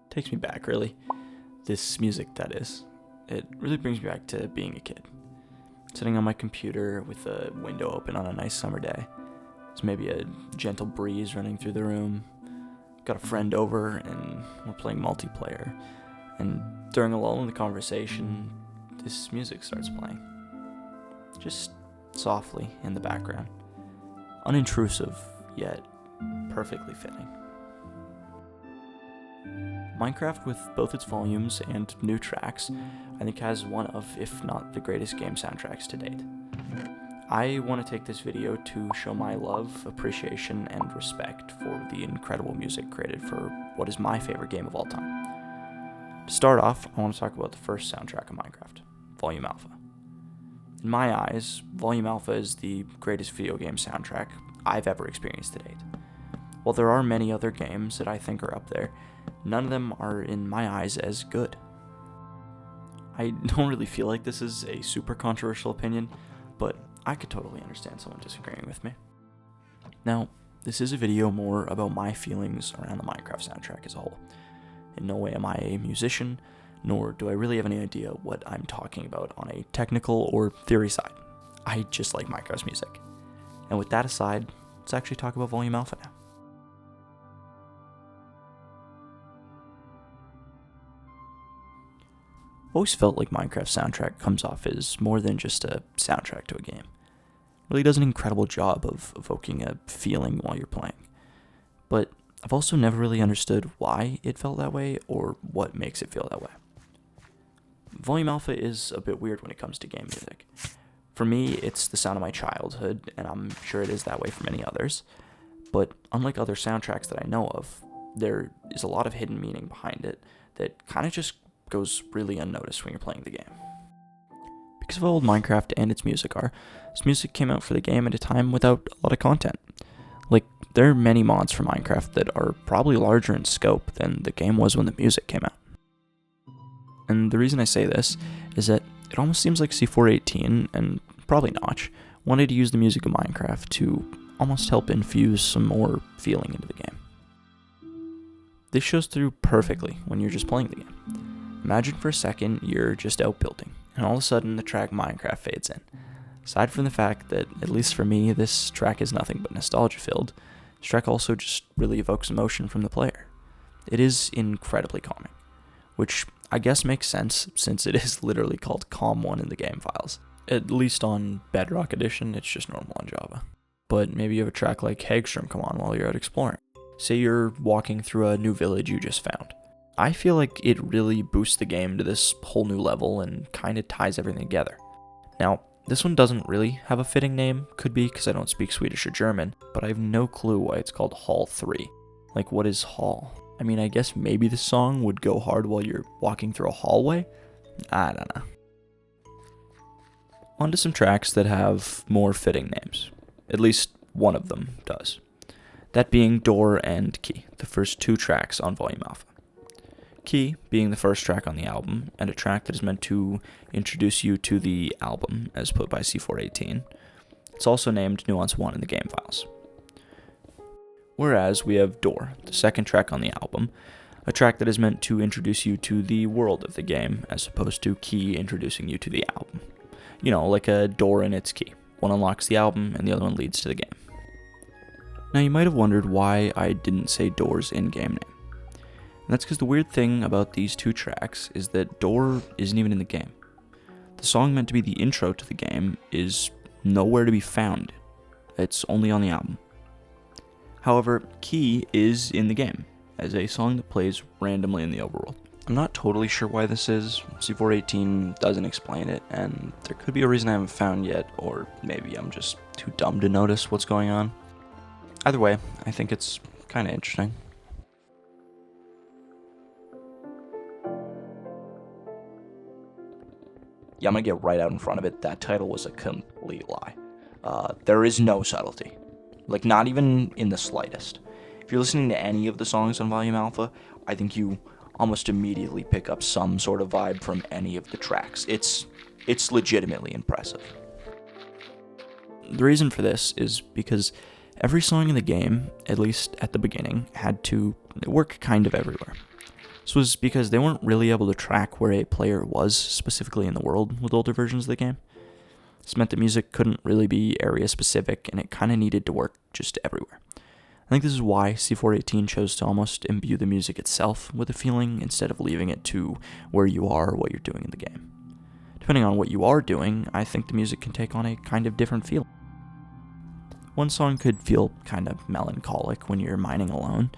Takes me back, really. This music, that is. It really brings me back to being a kid. Sitting on my computer with a window open on a nice summer day. There's maybe a gentle breeze running through the room. Got a friend over and we're playing multiplayer. And during a lull in the conversation, this music starts playing. Just softly in the background. Unintrusive, yet perfectly fitting. Minecraft, with both its volumes and new tracks, I think has one of, if not the greatest game soundtracks to date. I want to take this video to show my love, appreciation, and respect for the incredible music created for what is my favorite game of all time. To start off, I want to talk about the first soundtrack of Minecraft, Volume Alpha. In my eyes, Volume Alpha is the greatest video game soundtrack I've ever experienced to date. While there are many other games that I think are up there, none of them are, in my eyes, as good. I don't really feel like this is a super controversial opinion, but I could totally understand someone disagreeing with me. Now, this is a video more about my feelings around the Minecraft soundtrack as a whole. In no way am I a musician, nor do I really have any idea what I'm talking about on a technical or theory side. I just like Minecraft's music. And with that aside, let's actually talk about Volume Alpha now. I've always felt like Minecraft's soundtrack comes off as more than just a soundtrack to a game. It really does an incredible job of evoking a feeling while you're playing. But I've also never really understood why it felt that way or what makes it feel that way. Volume Alpha is a bit weird when it comes to game music. For me, it's the sound of my childhood, and I'm sure it is that way for many others. But unlike other soundtracks that I know of, there is a lot of hidden meaning behind it that kind of just goes really unnoticed when you're playing the game. Because of how old Minecraft and its music are, this music came out for the game at a time without a lot of content. Like, there are many mods for Minecraft that are probably larger in scope than the game was when the music came out. And the reason I say this is that it almost seems like C418, and probably Notch, wanted to use the music of Minecraft to almost help infuse some more feeling into the game. This shows through perfectly when you're just playing the game. Imagine for a second you're just out building, and all of a sudden the track Minecraft fades in. Aside from the fact that, at least for me, this track is nothing but nostalgia-filled, this track also just really evokes emotion from the player. It is incredibly calming, which I guess makes sense since it is literally called Calm 1 in the game files. At least on Bedrock Edition, it's just normal on Java. But maybe you have a track like Hagstrom come on while you're out exploring. Say you're walking through a new village you just found. I feel like it really boosts the game to this whole new level and kind of ties everything together. Now, this one doesn't really have a fitting name, could be because I don't speak Swedish or German, but I have no clue why it's called Hall 3. Like, what is Hall? I mean, I guess maybe the song would go hard while you're walking through a hallway? I don't know. On to some tracks that have more fitting names. At least one of them does. That being Door and Key, the first two tracks on Volume Alpha. Key being the first track on the album, and a track that is meant to introduce you to the album, as put by C418. It's also named Nuance 1 in the game files. Whereas we have Door, the second track on the album, a track that is meant to introduce you to the world of the game, as opposed to Key introducing you to the album. You know, like a door and its key. One unlocks the album, and the other one leads to the game. Now you might have wondered why I didn't say Door's in-game name. And that's because the weird thing about these two tracks is that Door isn't even in the game. The song meant to be the intro to the game is nowhere to be found. It's only on the album. However, Key is in the game, as a song that plays randomly in the overworld. I'm not totally sure why this is. C418 doesn't explain it, and there could be a reason I haven't found yet, or maybe I'm just too dumb to notice what's going on. Either way, I think it's kind of interesting. Yeah, I'm gonna get right out in front of it. That title was a complete lie. There is no subtlety. Like, not even in the slightest. If you're listening to any of the songs on Volume Alpha, I think you almost immediately pick up some sort of vibe from any of the tracks. It's legitimately impressive. The reason for this is because every song in the game, at least at the beginning, had to work kind of everywhere. This was because they weren't really able to track where a player was specifically in the world with older versions of the game. This meant that music couldn't really be area specific, and it kind of needed to work just everywhere. I think this is why C418 chose to almost imbue the music itself with a feeling instead of leaving it to where you are or what you're doing in the game. Depending on what you are doing, I think the music can take on a kind of different feel. One song could feel kind of melancholic when you're mining alone,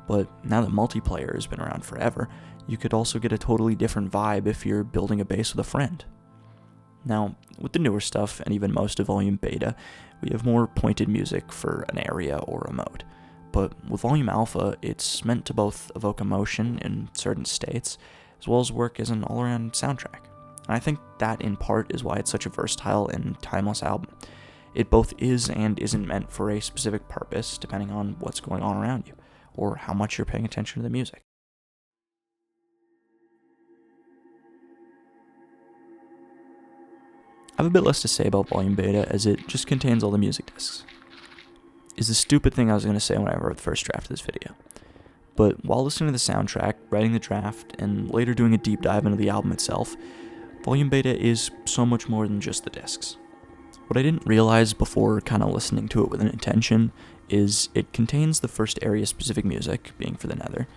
but now that multiplayer has been around forever, you could also get a totally different vibe if you're building a base with a friend. Now, with the newer stuff, and even most of Volume Beta, we have more pointed music for an area or a mode. But with Volume Alpha, it's meant to both evoke emotion in certain states, as well as work as an all-around soundtrack. And I think that, in part, is why it's such a versatile and timeless album. It both is and isn't meant for a specific purpose, depending on what's going on around you, or how much you're paying attention to the music. I have a bit less to say about Volume Beta, as it just contains all the music discs. Is the stupid thing I was going to say when I wrote the first draft of this video. But while listening to the soundtrack, writing the draft, and later doing a deep dive into the album itself, Volume Beta is so much more than just the discs. What I didn't realize before kind of listening to it with an intention is it contains the first area-specific music, being for the Nether,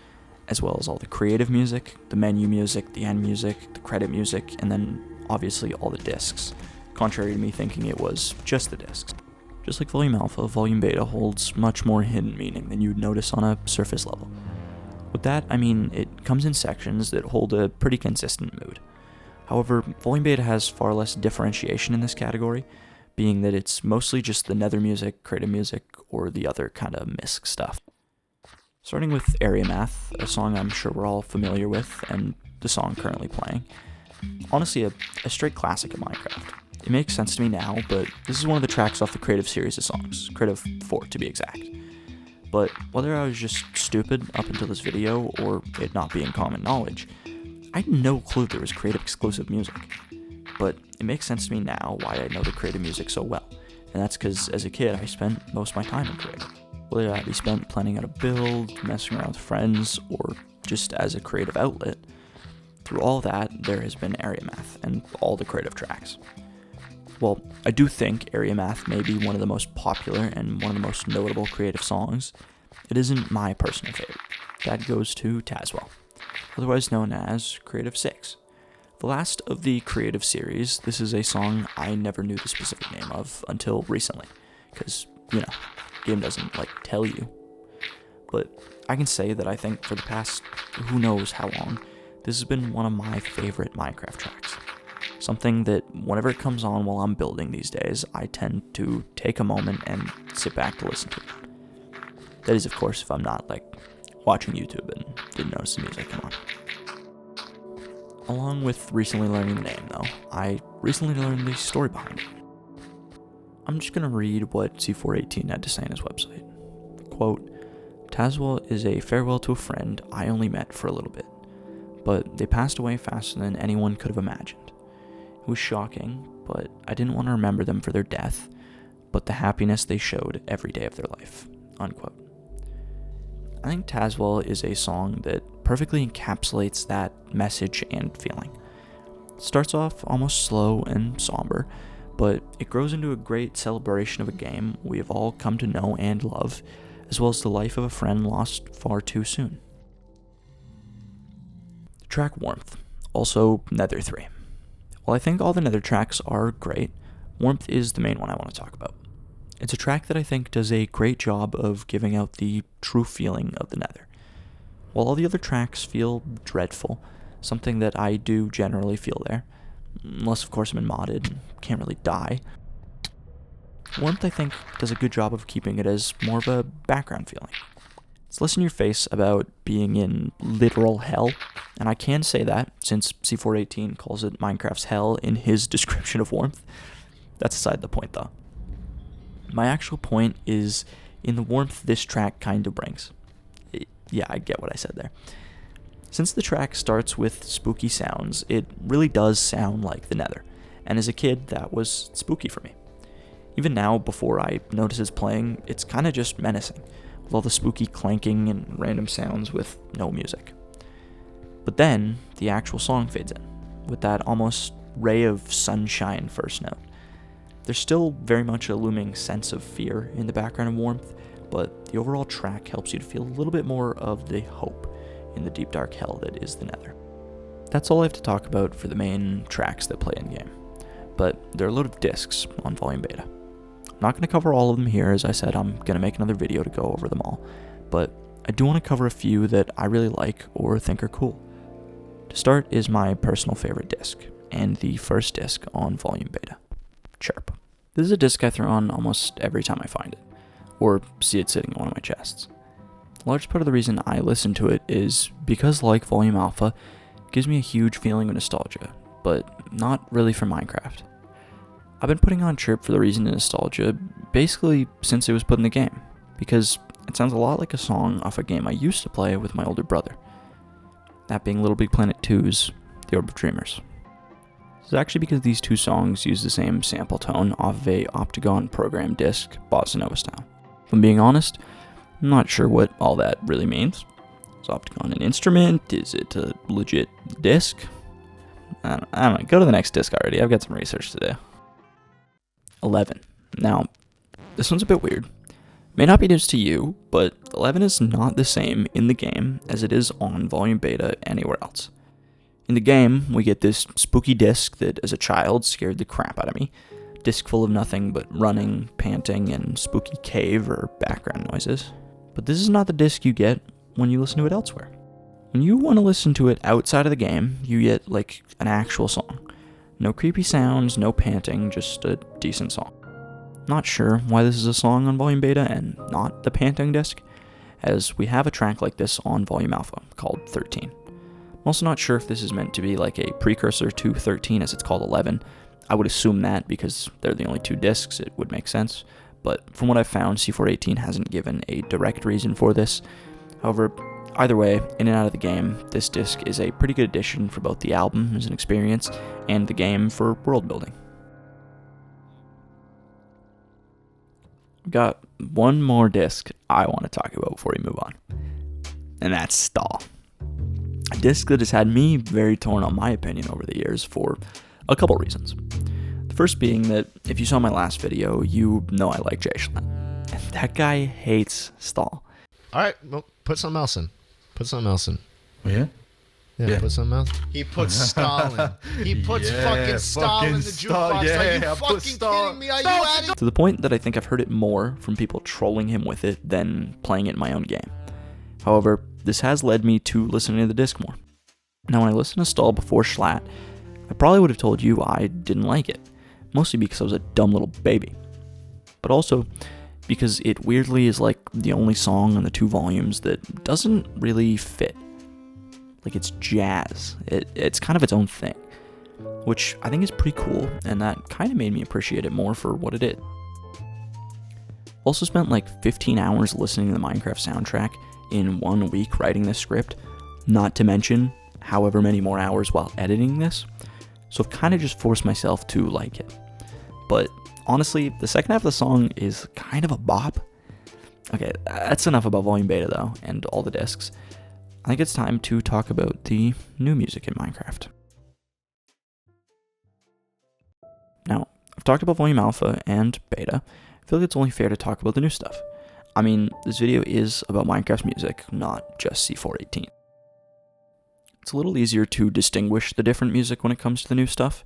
as well as all the creative music, the menu music, the end music, the credit music, and then obviously all the discs, contrary to me thinking it was just the discs. Just like Volume Alpha, Volume Beta holds much more hidden meaning than you'd notice on a surface level. With that, I mean it comes in sections that hold a pretty consistent mood. However, Volume Beta has far less differentiation in this category, being that it's mostly just the Nether music, creative music, or the other kind of MISC stuff. Starting with Area Math, a song I'm sure we're all familiar with, and the song currently playing. Honestly, a straight classic of Minecraft. It makes sense to me now, but this is one of the tracks off the Creative series of songs, Creative 4 to be exact. But whether I was just stupid up until this video, or it not being common knowledge, I had no clue there was Creative exclusive music. But it makes sense to me now why I know the Creative music so well, and that's because as a kid I spent most of my time in Creative. Whether that be spent planning out a build, messing around with friends, or just as a creative outlet, through all that there has been Area Math and all the Creative tracks. Well, I do think Area Math may be one of the most popular and one of the most notable Creative songs. It isn't my personal favorite. That goes to Tazwell, otherwise known as Creative 6. The last of the Creative series, this is a song I never knew the specific name of until recently, because, the game doesn't, tell you. But I can say that I think for the past who knows how long, this has been one of my favorite Minecraft tracks. Something that whenever it comes on while I'm building these days, I tend to take a moment and sit back to listen to it. That is, of course, if I'm not, watching YouTube and didn't notice the music come on. Along with recently learning the name, though, I recently learned the story behind it. I'm just going to read what C418 had to say on his website. Quote, Tazwell is a farewell to a friend I only met for a little bit, but they passed away faster than anyone could have imagined. It was shocking, but I didn't want to remember them for their death, but the happiness they showed every day of their life. Unquote. I think Tazwell is a song that perfectly encapsulates that message and feeling. It starts off almost slow and somber, but it grows into a great celebration of a game we have all come to know and love, as well as the life of a friend lost far too soon. Track Warmth, also Nether 3. While I think all the Nether tracks are great, Warmth is the main one I want to talk about. It's a track that I think does a great job of giving out the true feeling of the Nether. While all the other tracks feel dreadful, something that I do generally feel there, unless of course I'm in modded and can't really die, Warmth I think does a good job of keeping it as more of a background feeling. It's less in your face about being in literal hell, and I can say that since C418 calls it Minecraft's hell in his description of Warmth. That's aside the point though. My actual point is in the warmth this track kind of brings. Yeah, I get what I said there. Since the track starts with spooky sounds, it really does sound like the Nether, and as a kid, that was spooky for me. Even now, before I notice it's playing, it's kind of just menacing, with all the spooky clanking and random sounds with no music. But then, the actual song fades in, with that almost ray of sunshine first note. There's still very much a looming sense of fear in the background of Warmth, but the overall track helps you to feel a little bit more of the hope in the deep dark hell that is the Nether. That's all I have to talk about for the main tracks that play in-game, but there are a load of discs on Volume Beta. I'm not going to cover all of them here, as I said I'm going to make another video to go over them all, but I do want to cover a few that I really like or think are cool. To start is my personal favorite disc, and the first disc on Volume Beta, Chirp. This is a disc I throw on almost every time I find it, or see it sitting on one of my chests. A large part of the reason I listen to it is because, like Volume Alpha, it gives me a huge feeling of nostalgia, but not really for Minecraft. I've been putting on Chirp for the reason of nostalgia basically since it was put in the game, because it sounds a lot like a song off a game I used to play with my older brother. That being Little Big Planet 2's The Orb of Dreamers. It's actually because these two songs use the same sample tone off of a Optagon program disc, Bossa Nova style. If I'm being honest, I'm not sure what all that really means. Is Optagon an instrument? Is it a legit disc? I don't know. Go to the next disc already. I've got some research to do. 11. Now, this one's a bit weird. May not be news to you, but 11 is not the same in the game as it is on Volume Beta anywhere else. In the game, we get this spooky disc that, as a child, scared the crap out of me. Disc full of nothing but running, panting, and spooky cave or background noises. But this is not the disc you get when you listen to it elsewhere. When you want to listen to it outside of the game, you get, like, an actual song. No creepy sounds, no panting, just a decent song. Not sure why this is a song on Volume Beta and not the panting disc, as we have a track like this on Volume Alpha called 13. I'm also not sure if this is meant to be like a precursor to 13 as it's called 11. I would assume that because they're the only two discs, it would make sense. But from what I've found, C418 hasn't given a direct reason for this. However, either way, in and out of the game, this disc is a pretty good addition for both the album as an experience and the game for world building. We've got one more disc I want to talk about before we move on, and that's Stall. A disc that has had me very torn on my opinion over the years for a couple reasons. The first being that if you saw my last video, you know I like Jay Schlatt. And that guy hates Stall. Alright, well, put something else in. Oh, yeah? Yeah, put something else. He puts Stalin. He puts fucking Stalin in the jukebox. Yeah, Are you I put fucking kidding me? Are you out of... To the point that I think I've heard it more from people trolling him with it than playing it in my own game. However, this has led me to listening to the disc more. Now, when I listened to Stall before Schlatt, I probably would have told you I didn't like it, mostly because I was a dumb little baby. But also because it weirdly is like the only song on the two volumes that doesn't really fit. Like, it's jazz. It's kind of its own thing, which I think is pretty cool, and that kind of made me appreciate it more for what it is. Also spent like 15 hours listening to the Minecraft soundtrack in 1 week writing this script, not to mention however many more hours while editing this, so I've kind of just forced myself to like it. But honestly, the second half of the song is kind of a bop. Okay, that's enough about Volume Beta though, and all the discs. I think it's time to talk about the new music in Minecraft. Now, I've talked about Volume Alpha and Beta. I feel like it's only fair to talk about the new stuff. I mean, this video is about Minecraft's music, not just C418. It's a little easier to distinguish the different music when it comes to the new stuff.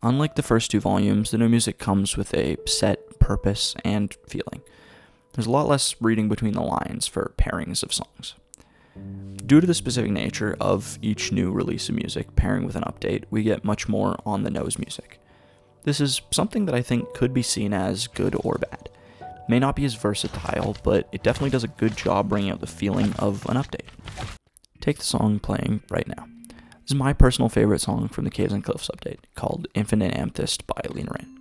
Unlike the first two volumes, the new music comes with a set purpose and feeling. There's a lot less reading between the lines for pairings of songs. Due to the specific nature of each new release of music pairing with an update, we get much more on-the-nose music. This is something that I think could be seen as good or bad. May not be as versatile, but it definitely does a good job bringing out the feeling of an update. Take the song playing right now. This is my personal favorite song from the Caves and Cliffs update, called Infinite Amethyst by Lena Rain.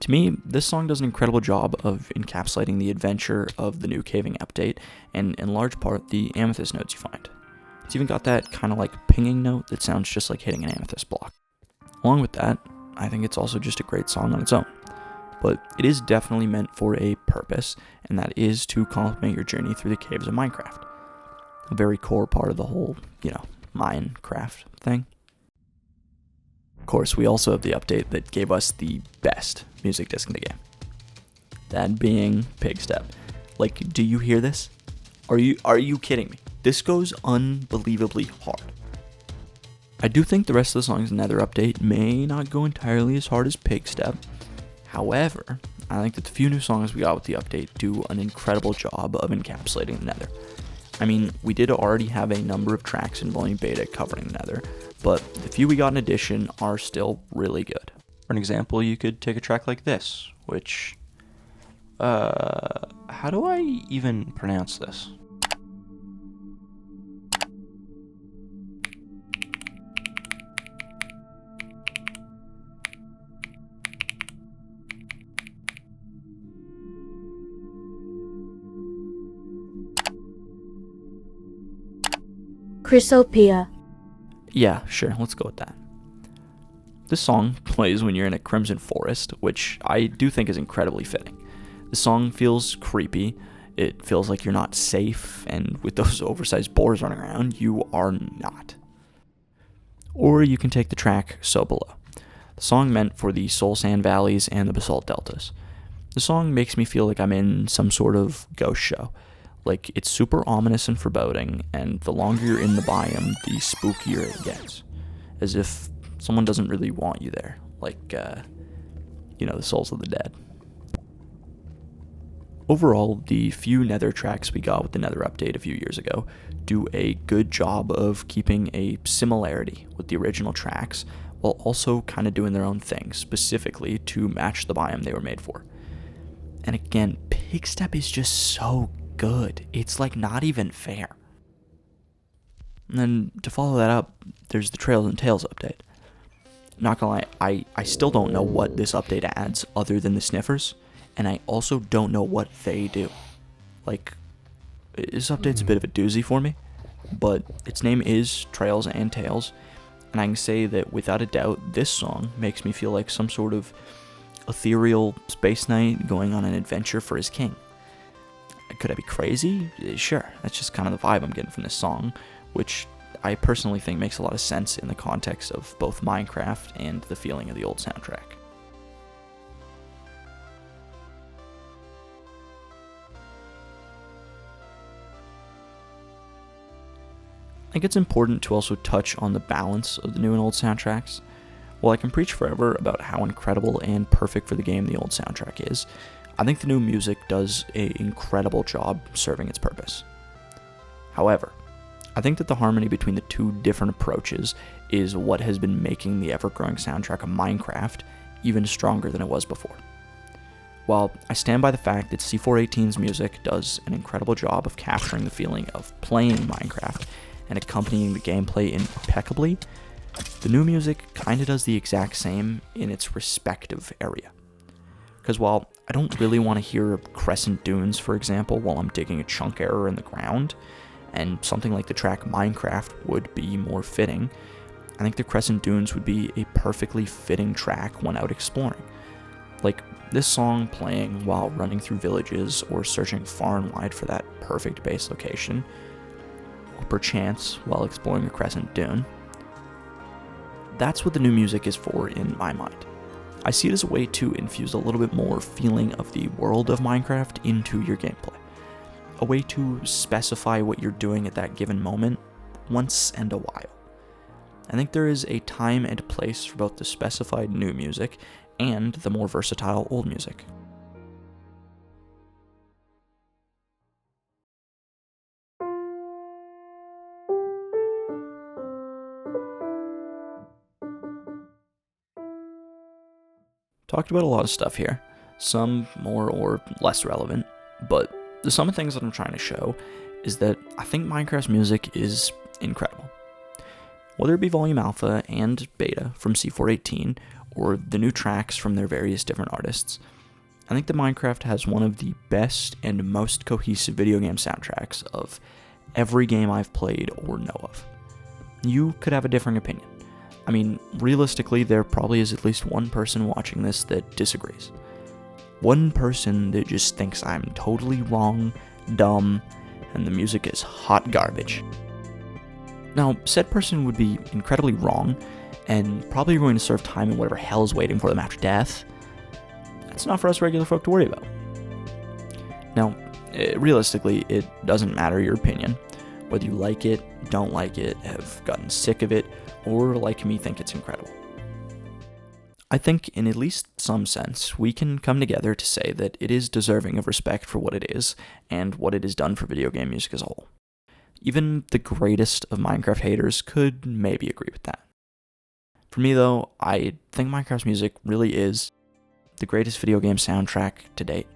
To me, this song does an incredible job of encapsulating the adventure of the new caving update, and in large part, the amethyst notes you find. It's even got that kind of like pinging note that sounds just like hitting an amethyst block. Along with that, I think it's also just a great song on its own. But it is definitely meant for a purpose, and that is to complement your journey through the caves of Minecraft. A very core part of the whole, Minecraft thing. Of course, we also have the update that gave us the best music disc in the game. That being Pigstep. Like, do you hear this? Are you kidding me? This goes unbelievably hard. I do think the rest of the song's Nether update may not go entirely as hard as Pigstep. However, I think that the few new songs we got with the update do an incredible job of encapsulating the Nether. I mean, we did already have a number of tracks in Volume Beta covering Nether, but the few we got in addition are still really good. For an example, you could take a track like this, which... how do I even pronounce this? Chrysopia. Yeah, sure, let's go with that. This song plays when you're in a crimson forest, which I do think is incredibly fitting. The song feels creepy, it feels like you're not safe, and with those oversized boars running around, you are not. Or you can take the track So Below. The song meant for the soul sand valleys and the basalt deltas. The song makes me feel like I'm in some sort of ghost show. Like, it's super ominous and foreboding, and the longer you're in the biome, the spookier it gets. As if someone doesn't really want you there. Like, the souls of the dead. Overall, the few Nether tracks we got with the Nether update a few years ago do a good job of keeping a similarity with the original tracks, while also kind of doing their own thing, specifically to match the biome they were made for. And again, Pigstep is just so good. It's like not even fair. And then to follow that up, there's the Trails and Tales update. Not gonna lie, I still don't know what this update adds other than the sniffers, and I also don't know what they do. Like, this update's a bit of a doozy for me, but its name is Trails and Tales, and I can say that without a doubt, this song makes me feel like some sort of ethereal space knight going on an adventure for his king. Could I be crazy? Sure, that's just kind of the vibe I'm getting from this song, which I personally think makes a lot of sense in the context of both Minecraft and the feeling of the old soundtrack. I think it's important to also touch on the balance of the new and old soundtracks. While I can preach forever about how incredible and perfect for the game the old soundtrack is, I think the new music does an incredible job serving its purpose. However, I think that the harmony between the two different approaches is what has been making the ever-growing soundtrack of Minecraft even stronger than it was before. While I stand by the fact that C418's music does an incredible job of capturing the feeling of playing Minecraft and accompanying the gameplay impeccably, the new music kinda does the exact same in its respective area. Because while I don't really want to hear Crescent Dunes, for example, while I'm digging a chunk error in the ground, and something like the track Minecraft would be more fitting, I think the Crescent Dunes would be a perfectly fitting track when out exploring. Like, this song playing while running through villages or searching far and wide for that perfect base location, or perchance while exploring a Crescent Dune. That's what the new music is for in my mind. I see it as a way to infuse a little bit more feeling of the world of Minecraft into your gameplay. A way to specify what you're doing at that given moment once and a while. I think there is a time and place for both the specified new music and the more versatile old music. Talked about a lot of stuff here, some more or less relevant, but the sum of things that I'm trying to show is that I think Minecraft's music is incredible. Whether it be Volume Alpha and Beta from C418, or the new tracks from their various different artists, I think that Minecraft has one of the best and most cohesive video game soundtracks of every game I've played or know of. You could have a differing opinion. I mean, realistically, there probably is at least one person watching this that disagrees. One person that just thinks I'm totally wrong, dumb, and the music is hot garbage. Now, said person would be incredibly wrong, and probably going to serve time in whatever hell is waiting for them after death. That's not for us regular folk to worry about. Now, realistically, it doesn't matter your opinion. Whether you like it, don't like it, have gotten sick of it, or like me think it's incredible. I think in at least some sense, we can come together to say that it is deserving of respect for what it is, and what it has done for video game music as a whole. Even the greatest of Minecraft haters could maybe agree with that. For me though, I think Minecraft's music really is the greatest video game soundtrack to date.